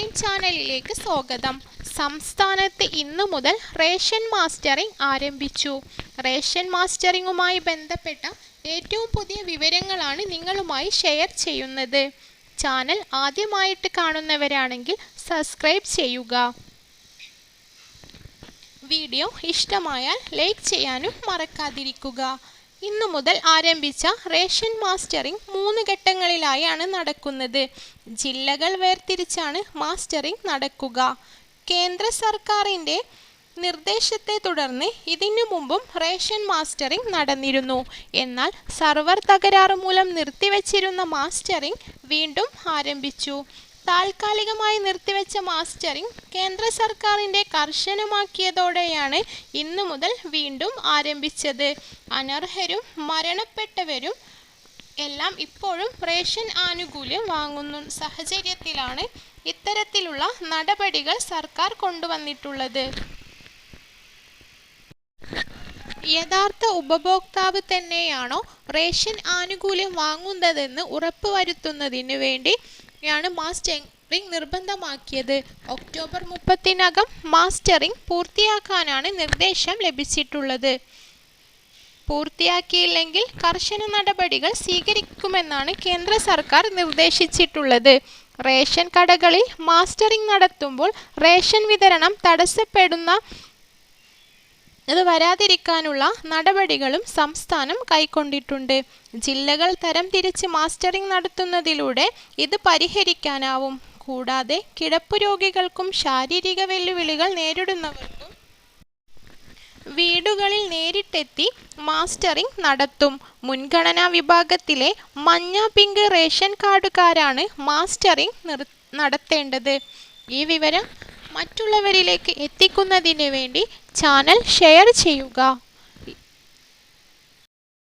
Online ചാനലിലേക്ക് സ്വാഗതം. സംസ്ഥാനത്ത് ഇന്നു മുതൽ റേഷൻ മാസ്റ്ററിംഗ് ആരംഭിച്ചു. റേഷൻ മാസ്റ്ററിംഗുമായി ബന്ധപ്പെട്ട ഏറ്റവും പുതിയ വിവരങ്ങളാണ് നിങ്ങളുമായി ഷെയർ ചെയ്യുന്നത്. ചാനൽ ആദ്യമായിട്ട് കാണുന്നവരാണെങ്കിൽ സബ്സ്ക്രൈബ് ചെയ്യുക. വീഡിയോ ഇഷ്ടമായാൽ ലൈക്ക് ചെയ്യാനും മറക്കാതിരിക്കുക. ഇന്നു മുതൽ ആരംഭിച്ച റേഷൻ മാസ്റ്ററിംഗ് 3 ഘട്ടങ്ങളിലായാണ് നടക്കുന്നത്. ജില്ലകൾ വേർതിരിച്ചാണ് മാസ്റ്ററിംഗ് നടക്കുക. കേന്ദ്ര സർക്കാരിൻ്റെ നിർദ്ദേശത്തെ തുടർന്ന് ഇതിനു മുമ്പും റേഷൻ മാസ്റ്ററിംഗ് നടന്നിരുന്നു. എന്നാൽ സർവർ തകരാറ് മൂലം നിർത്തിവച്ചിരുന്ന മാസ്റ്ററിംഗ് വീണ്ടും ആരംഭിച്ചു. താൽക്കാലികമായി നിർത്തിവെച്ച മാസ്റ്ററിംഗ് കേന്ദ്ര സർക്കാരിൻ്റെ കർശനമാക്കിയതോടെയാണ് ഇന്നു മുതൽ വീണ്ടും ആരംഭിച്ചത്. അനർഹരും മരണപ്പെട്ടവരും എല്ലാം ഇപ്പോഴും റേഷൻ ആനുകൂല്യം വാങ്ങുന്ന സാഹചര്യത്തിലാണ് ഇത്തരത്തിലുള്ള നടപടികൾ സർക്കാർ കൊണ്ടുവന്നിട്ടുള്ളത്. യഥാർത്ഥ ഉപഭോക്താവ് തന്നെയാണോ റേഷൻ ആനുകൂല്യം വാങ്ങുന്നതെന്ന് ഉറപ്പുവരുത്തുന്നതിന് വേണ്ടിയാണ് മാസ്റ്ററിംഗ് നിർബന്ധമാക്കിയത്. ഒക്ടോബർ 30-നകം മാസ്റ്ററിംഗ് പൂർത്തിയാക്കാനാണ് നിർദ്ദേശം ലഭിച്ചിട്ടുള്ളത്. പൂർത്തിയാക്കിയില്ലെങ്കിൽ കർശന നടപടികൾ സ്വീകരിക്കുമെന്നാണ് കേന്ദ്ര സർക്കാർ നിർദ്ദേശിച്ചിട്ടുള്ളത്. റേഷൻ കടകളിൽ മാസ്റ്ററിംഗ് നടത്തുമ്പോൾ റേഷൻ വിതരണം തടസ്സപ്പെടുന്നത് വരാതിരിക്കാനുള്ള നടപടികളും സംസ്ഥാനം കൈക്കൊണ്ടിട്ടുണ്ട്. ജില്ലകൾ തരംതിരിച്ച് മാസ്റ്ററിംഗ് നടത്തുന്നതിലൂടെ ഇത് പരിഹരിക്കാനാവും. കൂടാതെ കിടപ്പു രോഗികൾക്കും ശാരീരിക വെല്ലുവിളികൾ നേരിടുന്നവർക്കും വീടുകളിൽ നേരിട്ടെത്തി മാസ്റ്ററിംഗ് നടത്തും. മുൻഗണനാ വിഭാഗത്തിലെ മഞ്ഞ, പിങ്ക് റേഷൻ കാർഡുകാരാണ് മാസ്റ്ററിംഗ് നടത്തേണ്ടത്. ഈ വിവരം മറ്റുള്ളവരിലേക്ക് എത്തിക്കുന്നതിന് വേണ്ടി ചാനൽ ഷെയർ ചെയ്യുക.